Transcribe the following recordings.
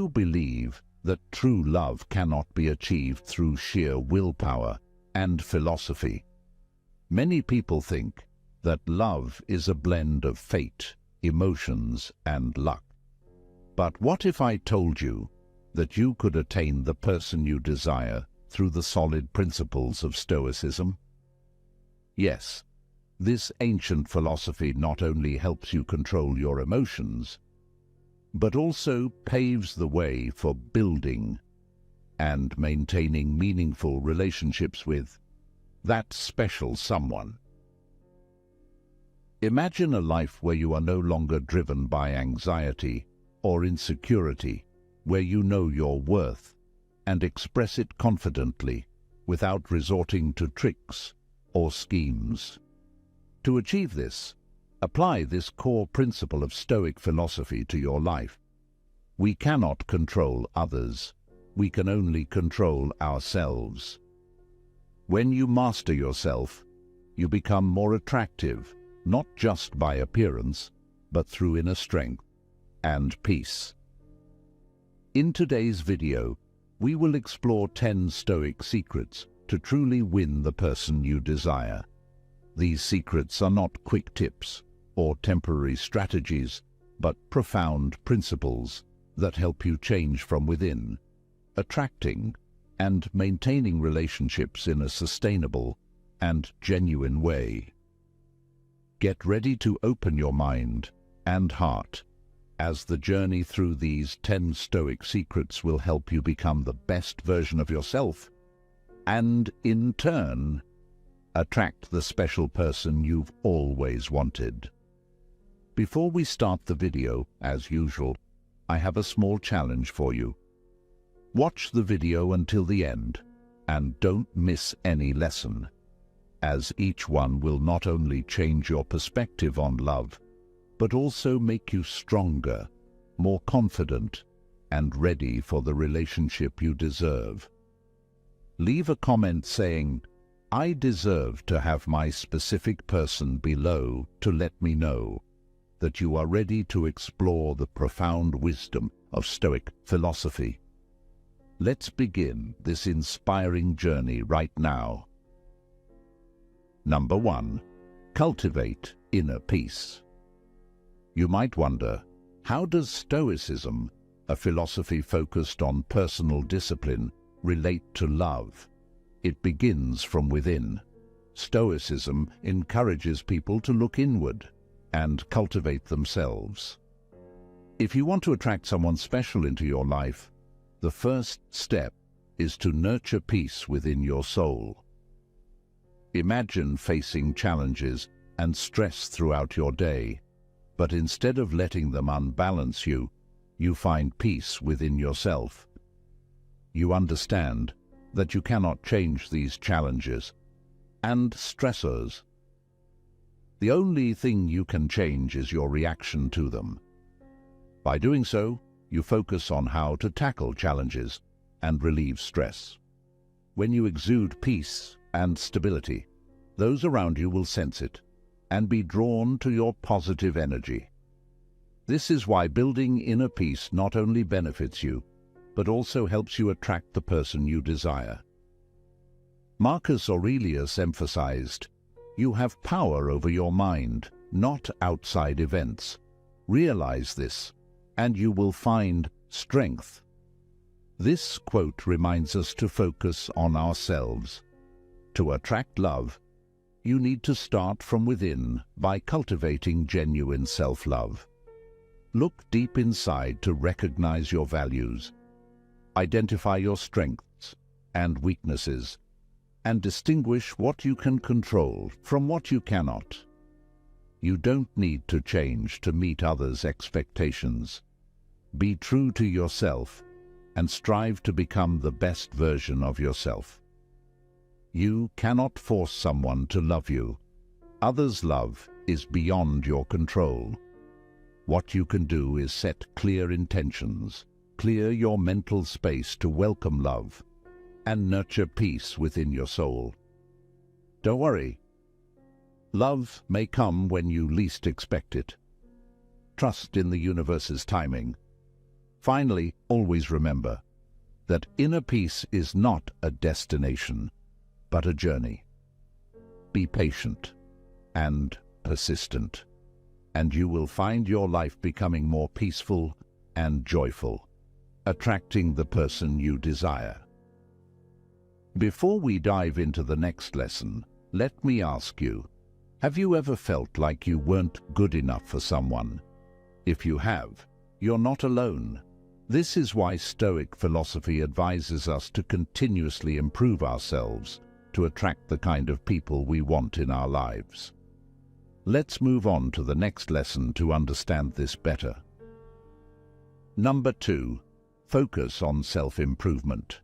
you believe that true love cannot be achieved through sheer willpower and philosophy? Many people think that love is a blend of fate, emotions, and luck. But what if I told you that you could attain the person you desire through the solid principles of Stoicism? Yes, this ancient philosophy not only helps you control your emotions, but also paves the way for building and maintaining meaningful relationships with that special someone. Imagine a life where you are no longer driven by anxiety or insecurity, where you know your worth and express it confidently without resorting to tricks or schemes. To achieve this, apply this core principle of Stoic philosophy to your life. We cannot control others. We can only control ourselves. When you master yourself, you become more attractive, not just by appearance, but through inner strength and peace. In today's video, we will explore 10 Stoic secrets to truly win the person you desire. These secrets are not quick tips or temporary strategies, but profound principles that help you change from within, attracting and maintaining relationships in a sustainable and genuine way. Get ready to open your mind and heart, as the journey through these 10 Stoic secrets will help you become the best version of yourself and, in turn, attract the special person you've always wanted. Before we start the video, as usual, I have a small challenge for you. Watch the video until the end and don't miss any lesson, as each one will not only change your perspective on love, but also make you stronger, more confident, and ready for the relationship you deserve. Leave a comment saying, "I deserve to have my specific person," below to let me know that you are ready to explore the profound wisdom of Stoic philosophy. Let's begin this inspiring journey right now. Number 1. Cultivate inner peace. You might wonder, how does Stoicism, a philosophy focused on personal discipline, relate to love? It begins from within. Stoicism encourages people to look inward and cultivate themselves. If you want to attract someone special into your life, the first step is to nurture peace within your soul. Imagine facing challenges and stress throughout your day, but instead of letting them unbalance you, you find peace within yourself. You understand that you cannot change these challenges and stressors. The only thing you can change is your reaction to them. By doing so, you focus on how to tackle challenges and relieve stress. When you exude peace and stability, those around you will sense it and be drawn to your positive energy. This is why building inner peace not only benefits you, but also helps you attract the person you desire. Marcus Aurelius emphasized, "You have power over your mind, not outside events. Realize this, and you will find strength." This quote reminds us to focus on ourselves. To attract love, you need to start from within by cultivating genuine self-love. Look deep inside to recognize your values, identify your strengths and weaknesses, and distinguish what you can control from what you cannot. You don't need to change to meet others' expectations. Be true to yourself and strive to become the best version of yourself. You cannot force someone to love you. Others' love is beyond your control. What you can do is set clear intentions, clear your mental space to welcome love, and nurture peace within your soul. Don't worry. Love may come when you least expect it. Trust in the universe's timing. Finally, always remember that inner peace is not a destination, but a journey. Be patient and persistent, and you will find your life becoming more peaceful and joyful, attracting the person you desire. Before we dive into the next lesson, let me ask you, have you ever felt like you weren't good enough for someone? If you have, you're not alone. This is why Stoic philosophy advises us to continuously improve ourselves to attract the kind of people we want in our lives. Let's move on to the next lesson to understand this better. Number 2. Focus on self-improvement.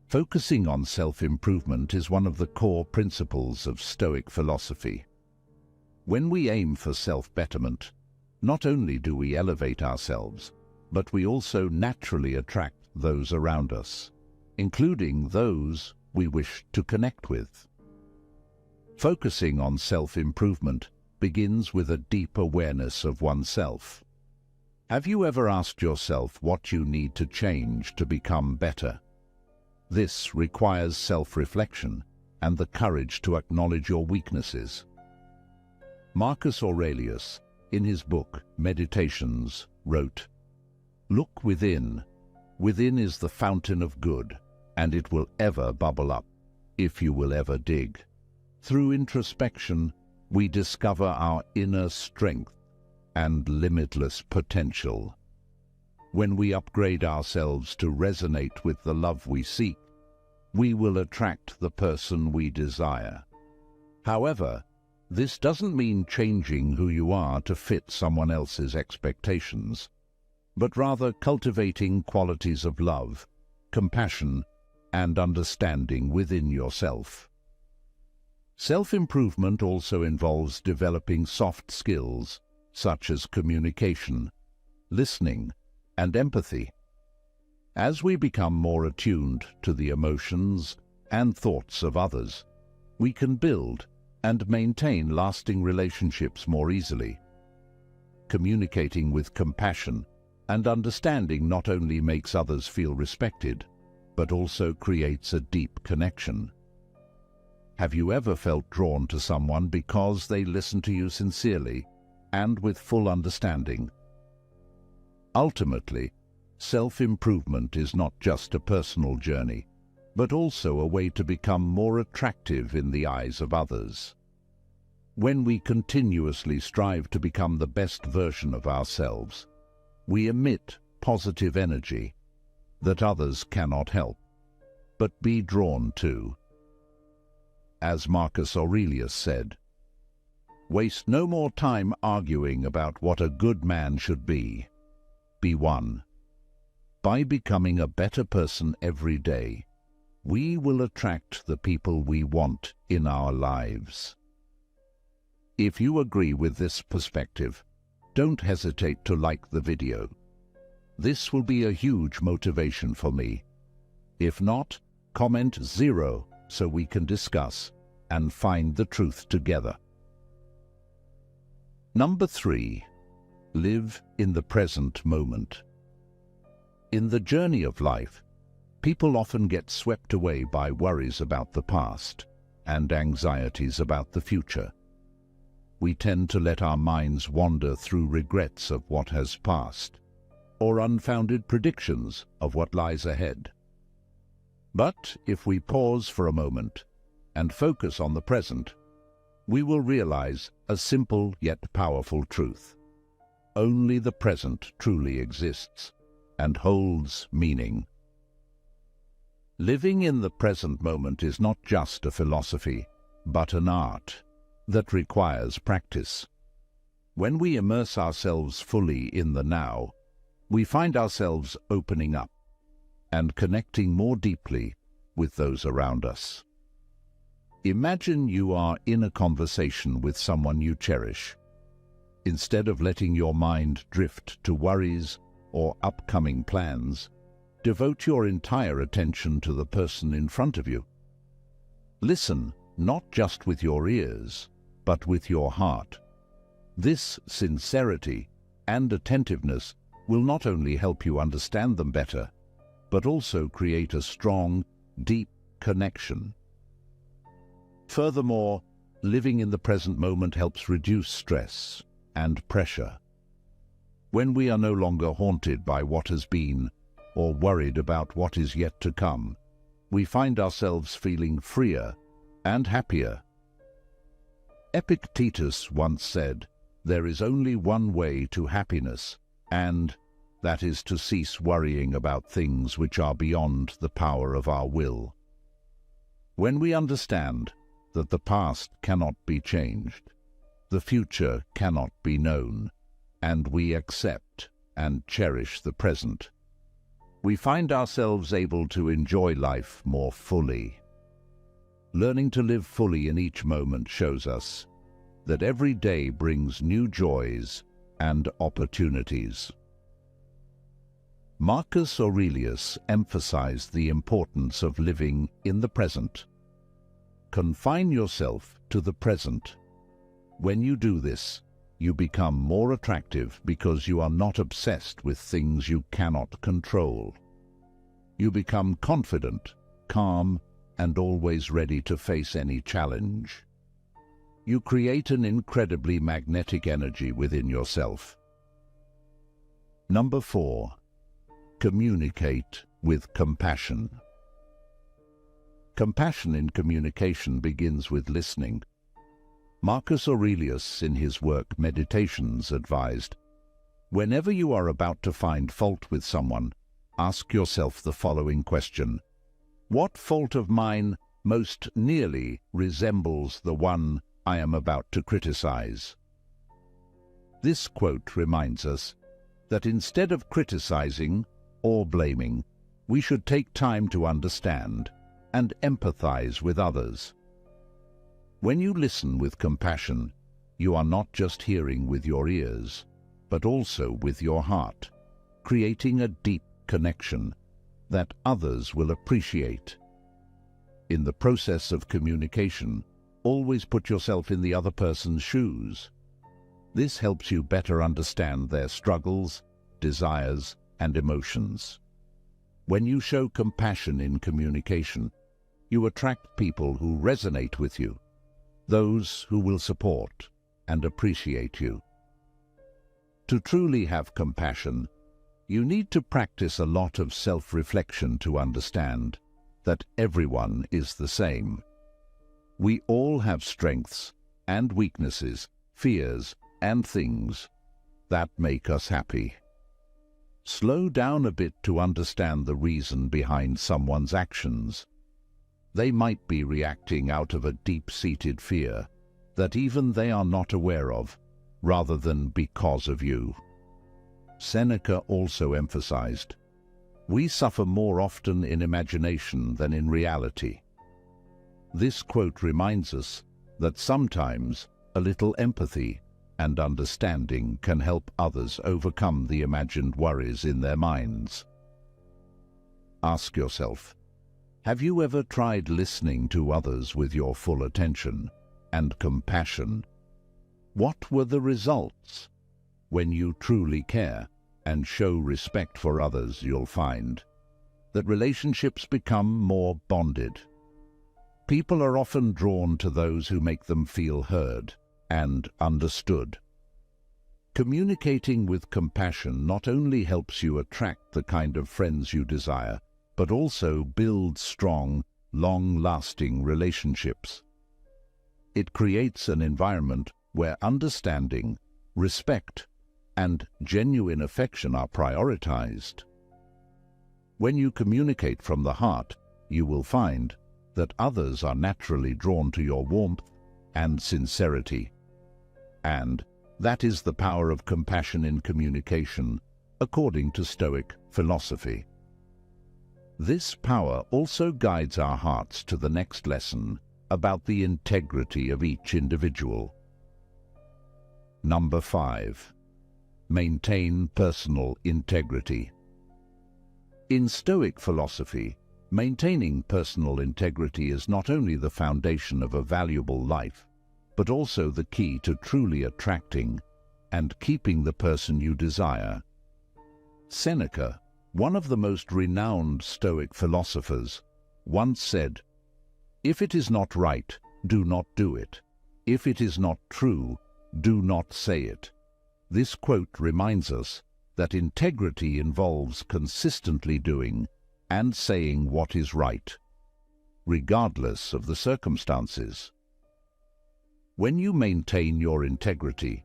Focusing on self-improvement is one of the core principles of Stoic philosophy. When we aim for self-betterment, not only do we elevate ourselves, but we also naturally attract those around us, including those we wish to connect with. Focusing on self-improvement begins with a deep awareness of oneself. Have you ever asked yourself what you need to change to become better? This requires self-reflection and the courage to acknowledge your weaknesses. Marcus Aurelius, in his book Meditations, wrote, "Look within. Within is the fountain of good, and it will ever bubble up, if you will ever dig. Through introspection, we discover our inner strength and limitless potential. When we upgrade ourselves to resonate with the love we seek, we will attract the person we desire. However, this doesn't mean changing who you are to fit someone else's expectations, but rather cultivating qualities of love, compassion, and understanding within yourself. Self-improvement also involves developing soft skills such as communication, listening, and empathy. As we become more attuned to the emotions and thoughts of others, we can build and maintain lasting relationships more easily. Communicating with compassion and understanding not only makes others feel respected, but also creates a deep connection. Have you ever felt drawn to someone because they listen to you sincerely and with full understanding? Ultimately, self-improvement is not just a personal journey, but also a way to become more attractive in the eyes of others. When we continuously strive to become the best version of ourselves, we emit positive energy that others cannot help but be drawn to. As Marcus Aurelius said, "Waste no more time arguing about what a good man should be. Be one." By becoming a better person every day, we will attract the people we want in our lives. If you agree with this perspective, don't hesitate to like the video. This will be a huge motivation for me. If not, comment 0 so we can discuss and find the truth together. Number 3. Live in the present moment. In the journey of life, people often get swept away by worries about the past and anxieties about the future. We tend to let our minds wander through regrets of what has passed, or unfounded predictions of what lies ahead. But if we pause for a moment and focus on the present, we will realize a simple yet powerful truth. Only the present truly exists and holds meaning. Living in the present moment is not just a philosophy, but an art that requires practice. When we immerse ourselves fully in the now, we find ourselves opening up and connecting more deeply with those around us. Imagine you are in a conversation with someone you cherish. Instead of letting your mind drift to worries or upcoming plans, devote your entire attention to the person in front of you. Listen, not just with your ears, but with your heart. This sincerity and attentiveness will not only help you understand them better, but also create a strong, deep connection. Furthermore, living in the present moment helps reduce stress and pressure. When we are no longer haunted by what has been or worried about what is yet to come, we find ourselves feeling freer and happier. Epictetus once said, "There is only one way to happiness, and that is to cease worrying about things which are beyond the power of our will." When we understand that the past cannot be changed, the future cannot be known, and we accept and cherish the present, we find ourselves able to enjoy life more fully. Learning to live fully in each moment shows us that every day brings new joys and opportunities. Marcus Aurelius emphasized the importance of living in the present. Confine yourself to the present. When you do this, you become more attractive because you are not obsessed with things you cannot control. You become confident, calm, and always ready to face any challenge. You create an incredibly magnetic energy within yourself. Number 4. Communicate with compassion. Compassion in communication begins with listening. Marcus Aurelius, in his work Meditations, advised, "Whenever you are about to find fault with someone, ask yourself the following question: what fault of mine most nearly resembles the one I am about to criticize?" This quote reminds us that instead of criticizing or blaming, we should take time to understand and empathize with others. When you listen with compassion, you are not just hearing with your ears, but also with your heart, creating a deep connection that others will appreciate. In the process of communication, always put yourself in the other person's shoes. This helps you better understand their struggles, desires, and emotions. When you show compassion in communication, you attract people who resonate with you, those who will support and appreciate you. To truly have compassion, you need to practice a lot of self-reflection to understand that everyone is the same. We all have strengths and weaknesses, fears and things that make us happy. Slow down a bit to understand the reason behind someone's actions. They might be reacting out of a deep-seated fear that even they are not aware of, rather than because of you. Seneca also emphasized, "We suffer more often in imagination than in reality." This quote reminds us that sometimes a little empathy and understanding can help others overcome the imagined worries in their minds. Ask yourself, have you ever tried listening to others with your full attention and compassion? What were the results? When you truly care and show respect for others, you'll find that relationships become more bonded. People are often drawn to those who make them feel heard and understood. Communicating with compassion not only helps you attract the kind of friends you desire, but also build strong, long-lasting relationships. It creates an environment where understanding, respect, and genuine affection are prioritized. When you communicate from the heart, you will find that others are naturally drawn to your warmth and sincerity. And that is the power of compassion in communication, according to Stoic philosophy. This power also guides our hearts to the next lesson about the integrity of each individual. Number 5. Maintain personal integrity. In Stoic philosophy, maintaining personal integrity is not only the foundation of a valuable life, but also the key to truly attracting and keeping the person you desire. Seneca, one of the most renowned Stoic philosophers, once said, "If it is not right, do not do it. If it is not true, do not say it." This quote reminds us that integrity involves consistently doing and saying what is right, regardless of the circumstances. When you maintain your integrity,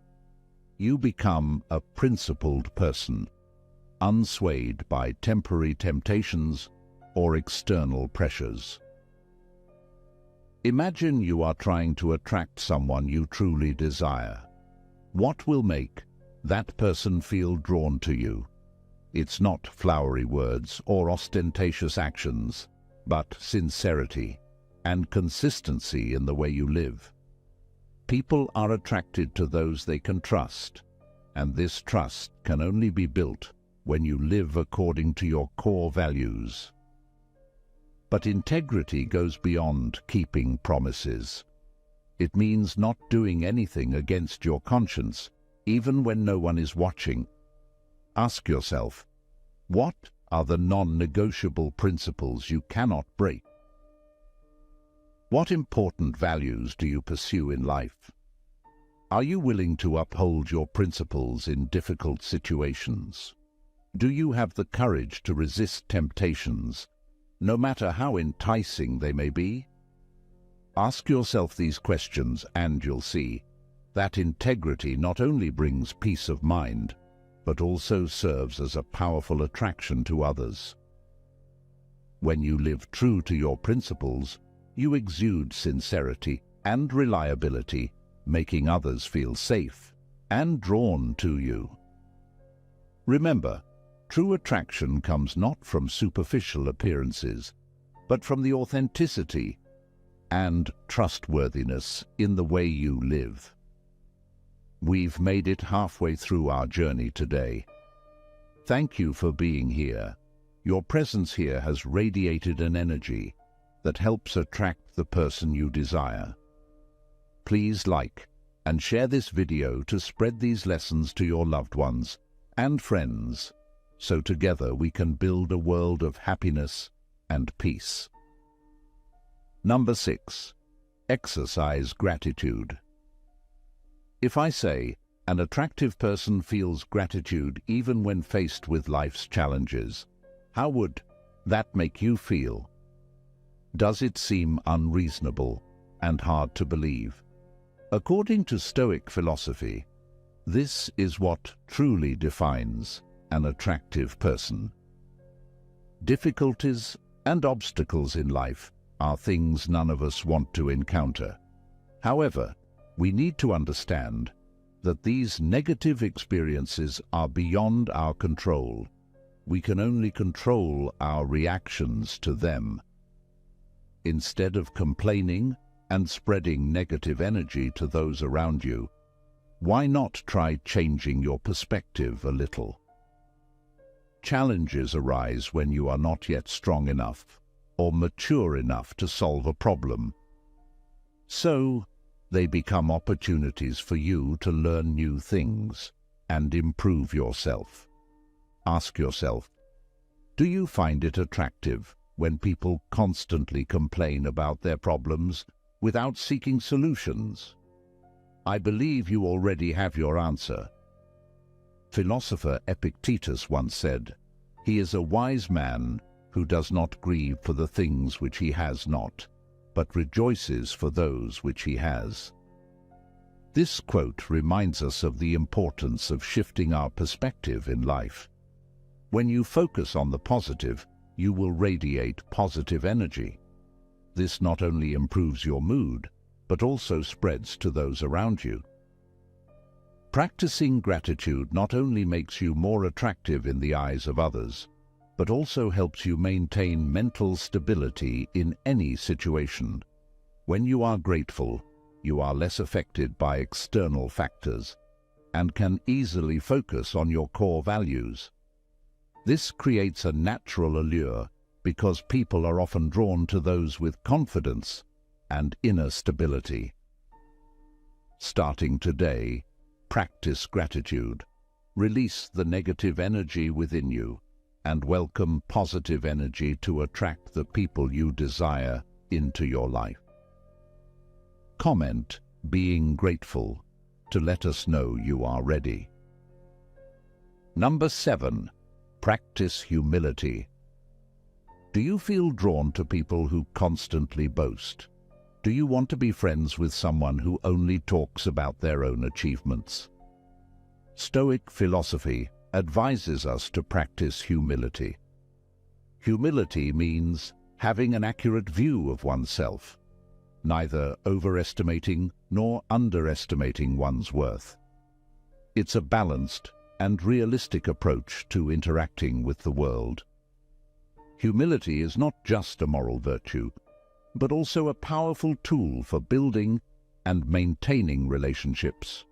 you become a principled person, unswayed by temporary temptations or external pressures. Imagine you are trying to attract someone you truly desire. What will make that person feel drawn to you? It's not flowery words or ostentatious actions, but sincerity and consistency in the way you live. People are attracted to those they can trust, and this trust can only be built when you live according to your core values. But integrity goes beyond keeping promises. It means not doing anything against your conscience, even when no one is watching. Ask yourself, what are the non-negotiable principles you cannot break? What important values do you pursue in life? Are you willing to uphold your principles in difficult situations? Do you have the courage to resist temptations, no matter how enticing they may be? Ask yourself these questions and you'll see that integrity not only brings peace of mind, but also serves as a powerful attraction to others. When you live true to your principles, you exude sincerity and reliability, making others feel safe and drawn to you. Remember, true attraction comes not from superficial appearances, but from the authenticity and trustworthiness in the way you live. We've made it halfway through our journey today. Thank you for being here. Your presence here has radiated an energy that helps attract the person you desire. Please like and share this video to spread these lessons to your loved ones and friends, so together we can build a world of happiness and peace. Number 6. Exercise gratitude. If I say, an attractive person feels gratitude even when faced with life's challenges, how would that make you feel? Does it seem unreasonable and hard to believe? According to Stoic philosophy, this is what truly defines an attractive person. Difficulties and obstacles in life are things none of us want to encounter. However, we need to understand that these negative experiences are beyond our control. We can only control our reactions to them. Instead of complaining and spreading negative energy to those around you, why not try changing your perspective a little? Challenges arise when you are not yet strong enough or mature enough to solve a problem. So, they become opportunities for you to learn new things and improve yourself. Ask yourself, do you find it attractive when people constantly complain about their problems without seeking solutions? I believe you already have your answer. Philosopher Epictetus once said, "He is a wise man who does not grieve for the things which he has not, but rejoices for those which he has." This quote reminds us of the importance of shifting our perspective in life. When you focus on the positive, you will radiate positive energy. This not only improves your mood, but also spreads to those around you. Practicing gratitude not only makes you more attractive in the eyes of others, but also helps you maintain mental stability in any situation. When you are grateful, you are less affected by external factors and can easily focus on your core values. This creates a natural allure because people are often drawn to those with confidence and inner stability. Starting today, practice gratitude. Release the negative energy within you and welcome positive energy to attract the people you desire into your life. Comment "being grateful" to let us know you are ready. Number 7. Practice humility. Do you feel drawn to people who constantly boast? Do you want to be friends with someone who only talks about their own achievements? Stoic philosophy advises us to practice humility. Humility means having an accurate view of oneself, neither overestimating nor underestimating one's worth. It's a balanced and realistic approach to interacting with the world. Humility is not just a moral virtue, but also a powerful tool for building and maintaining relationships.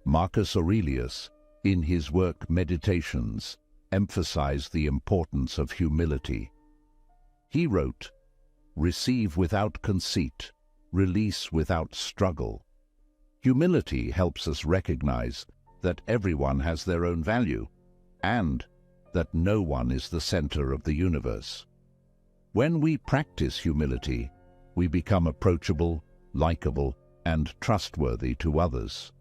Marcus Aurelius, in his work Meditations, emphasized the importance of humility. He wrote, "Receive without conceit, release without struggle." Humility helps us recognize that everyone has their own value and that no one is the center of the universe. When we practice humility, we become approachable, likable, and trustworthy to others.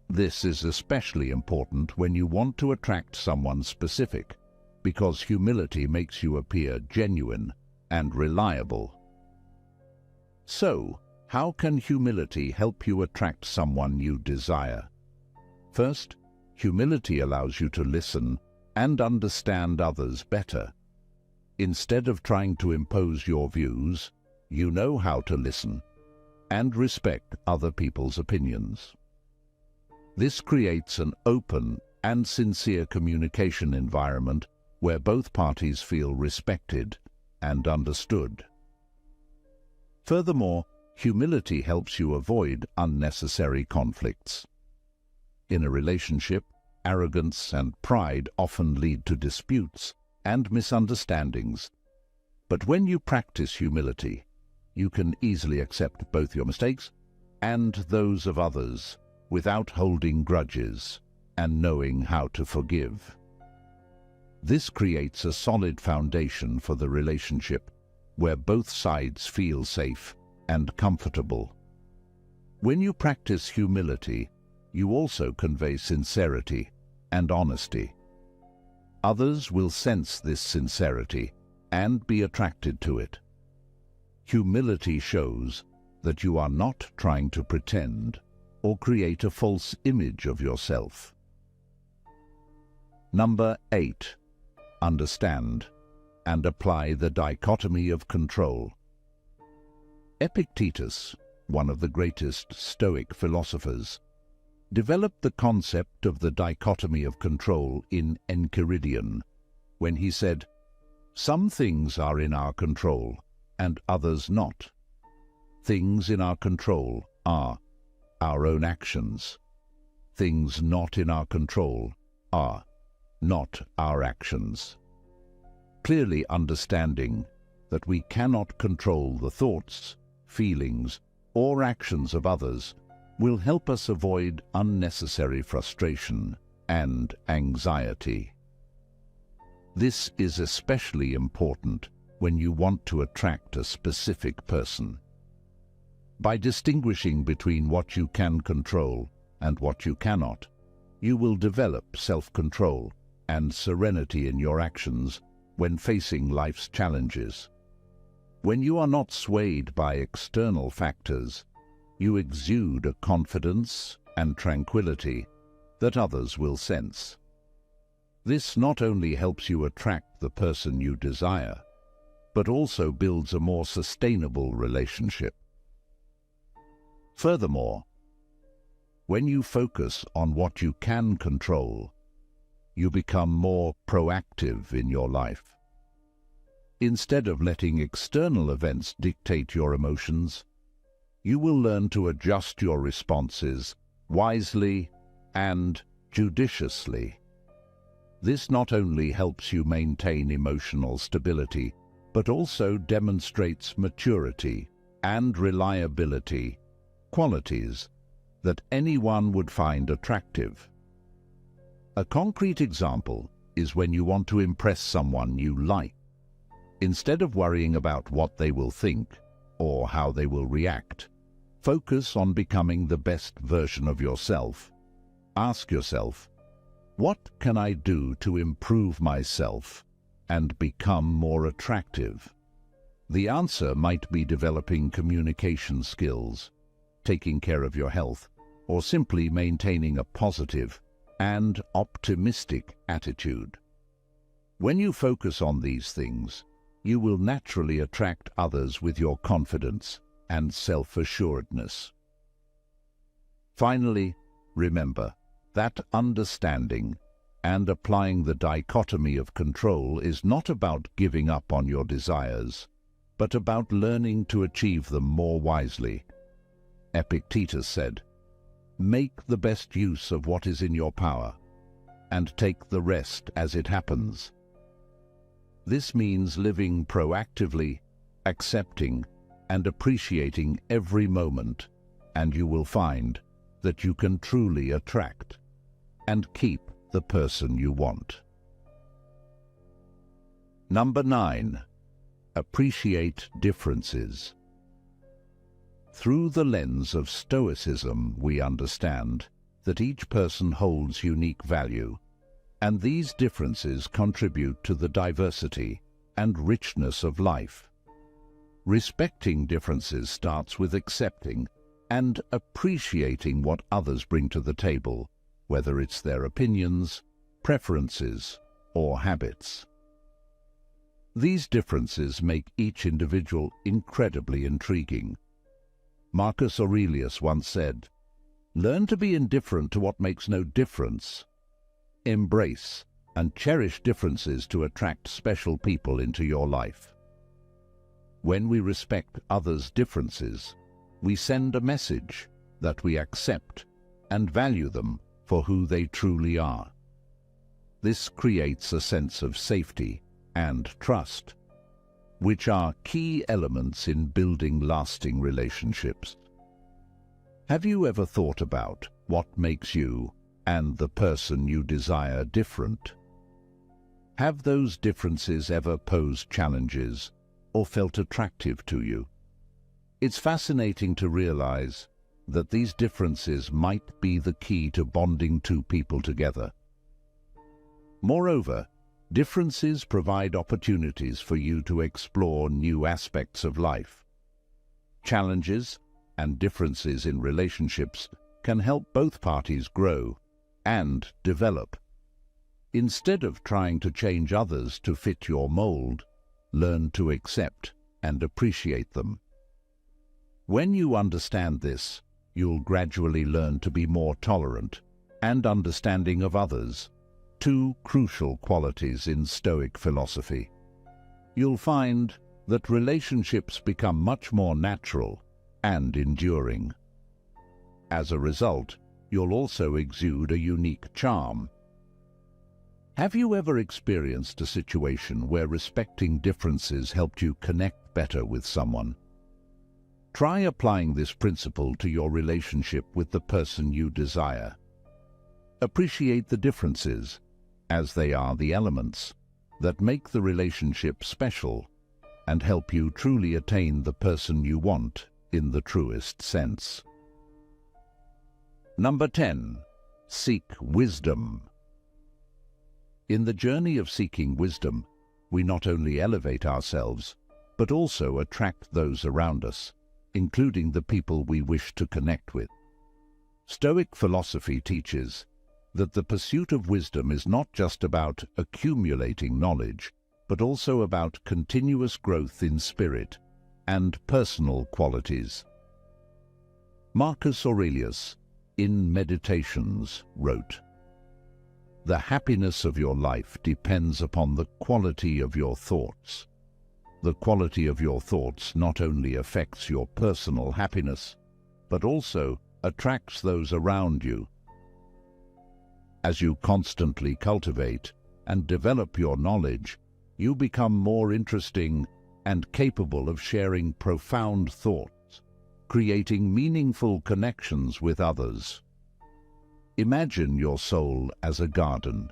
This is especially important when you want to attract someone specific, because humility makes you appear genuine and reliable. So, how can humility help you attract someone you desire? First, humility allows you to listen and understand others better. Instead of trying to impose your views, you know how to listen and respect other people's opinions. This creates an open and sincere communication environment where both parties feel respected and understood. Furthermore, humility helps you avoid unnecessary conflicts. In a relationship, arrogance and pride often lead to disputes and misunderstandings. But when you practice humility, you can easily accept both your mistakes and those of others without holding grudges and knowing how to forgive. This creates a solid foundation for the relationship where both sides feel safe and comfortable. When you practice humility, you also convey sincerity and honesty. Others will sense this sincerity and be attracted to it. Humility shows that you are not trying to pretend or create a false image of yourself. Number 8. Understand and apply the dichotomy of control. Epictetus, one of the greatest Stoic philosophers, developed the concept of the dichotomy of control in Enchiridion, when he said, "Some things are in our control and others not. Things in our control are our own actions. Things not in our control are not our actions." Clearly understanding that we cannot control the thoughts, feelings, or actions of others will help us avoid unnecessary frustration and anxiety. This is especially important when you want to attract a specific person. By distinguishing between what you can control and what you cannot, you will develop self-control and serenity in your actions when facing life's challenges. When you are not swayed by external factors, you exude a confidence and tranquility that others will sense. This not only helps you attract the person you desire, but also builds a more sustainable relationship. Furthermore, when you focus on what you can control, you become more proactive in your life. Instead of letting external events dictate your emotions, you will learn to adjust your responses wisely and judiciously. This not only helps you maintain emotional stability, but also demonstrates maturity and reliability, qualities that anyone would find attractive. A concrete example is when you want to impress someone you like. Instead of worrying about what they will think or how they will react, focus on becoming the best version of yourself. Ask yourself, what can I do to improve myself and become more attractive? The answer might be developing communication skills, taking care of your health, or simply maintaining a positive and optimistic attitude. When you focus on these things, you will naturally attract others with your confidence and self-assuredness. Finally, remember that understanding and applying the dichotomy of control is not about giving up on your desires, but about learning to achieve them more wisely. Epictetus said, "Make the best use of what is in your power, and take the rest as it happens." This means living proactively, accepting and appreciating every moment, and you will find that you can truly attract and keep the person you want. Number 9. Appreciate differences. Through the lens of Stoicism, we understand that each person holds unique value, and these differences contribute to the diversity and richness of life. Respecting differences starts with accepting and appreciating what others bring to the table, whether it's their opinions, preferences, or habits. These differences make each individual incredibly intriguing. Marcus Aurelius once said, "Learn to be indifferent to what makes no difference. Embrace and cherish differences to attract special people into your life." When we respect others' differences, we send a message that we accept and value them for who they truly are. This creates a sense of safety and trust, which are key elements in building lasting relationships. Have you ever thought about what makes you and the person you desire different? Have those differences ever posed challenges or felt attractive to you? It's fascinating to realize that these differences might be the key to bonding two people together. Moreover, differences provide opportunities for you to explore new aspects of life. Challenges and differences in relationships can help both parties grow and develop. Instead of trying to change others to fit your mold, learn to accept and appreciate them. When you understand this, you'll gradually learn to be more tolerant and understanding of others, two crucial qualities in Stoic philosophy. You'll find that relationships become much more natural and enduring. As a result, you'll also exude a unique charm. Have you ever experienced a situation where respecting differences helped you connect better with someone? Try applying this principle to your relationship with the person you desire. Appreciate the differences, as they are the elements that make the relationship special and help you truly attain the person you want in the truest sense. Number 10. Seek wisdom. In the journey of seeking wisdom, we not only elevate ourselves, but also attract those around us, including the people we wish to connect with. Stoic philosophy teaches that the pursuit of wisdom is not just about accumulating knowledge, but also about continuous growth in spirit and personal qualities. Marcus Aurelius, in Meditations, wrote, "The happiness of your life depends upon the quality of your thoughts. The quality of your thoughts not only affects your personal happiness, but also attracts those around you. As you constantly cultivate and develop your knowledge, you become more interesting and capable of sharing profound thoughts, creating meaningful connections with others. Imagine your soul as a garden.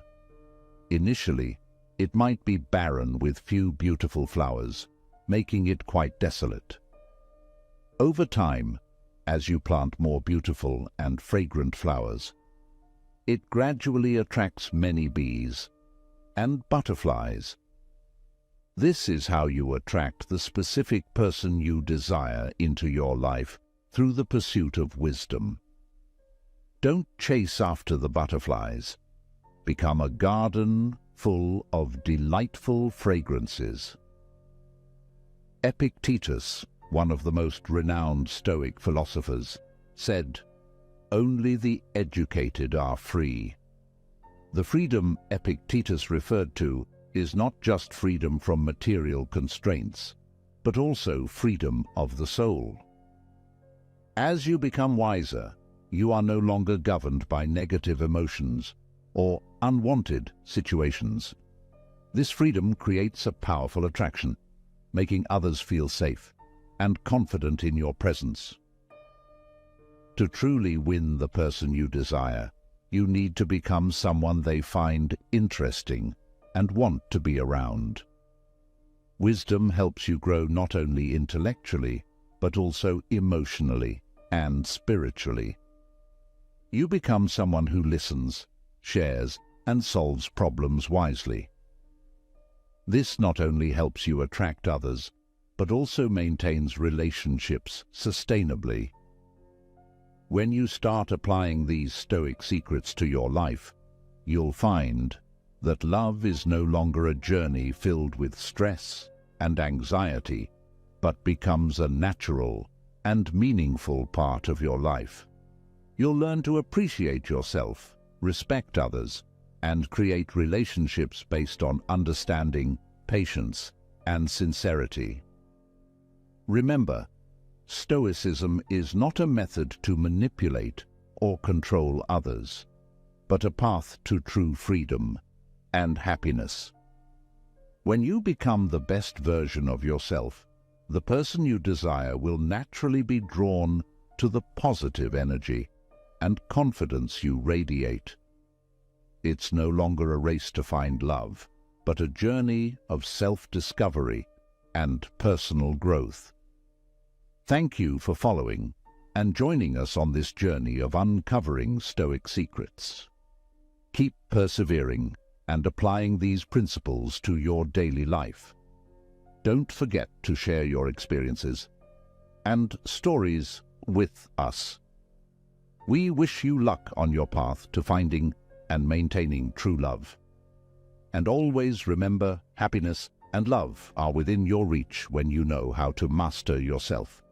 Initially, it might be barren with few beautiful flowers, making it quite desolate. Over time, as you plant more beautiful and fragrant flowers, it gradually attracts many bees and butterflies. This is how you attract the specific person you desire into your life through the pursuit of wisdom. Don't chase after the butterflies. Become a garden full of delightful fragrances. Epictetus, one of the most renowned Stoic philosophers, said, "Only the educated are free." The freedom Epictetus referred to is not just freedom from material constraints, but also freedom of the soul. As you become wiser, you are no longer governed by negative emotions or unwanted situations. This freedom creates a powerful attraction, making others feel safe and confident in your presence. To truly win the person you desire, you need to become someone they find interesting and want to be around. Wisdom helps you grow not only intellectually, but also emotionally and spiritually. You become someone who listens, shares, and solves problems wisely. This not only helps you attract others, but also maintains relationships sustainably. When you start applying these Stoic secrets to your life, you'll find that love is no longer a journey filled with stress and anxiety, but becomes a natural and meaningful part of your life. You'll learn to appreciate yourself, respect others, and create relationships based on understanding, patience, and sincerity. Remember, Stoicism is not a method to manipulate or control others, but a path to true freedom and happiness. When you become the best version of yourself, the person you desire will naturally be drawn to the positive energy and confidence you radiate. It's no longer a race to find love, but a journey of self-discovery and personal growth. Thank you for following and joining us on this journey of uncovering Stoic secrets. Keep persevering and applying these principles to your daily life. Don't forget to share your experiences and stories with us. We wish you luck on your path to finding and maintaining true love. And always remember, happiness and love are within your reach when you know how to master yourself.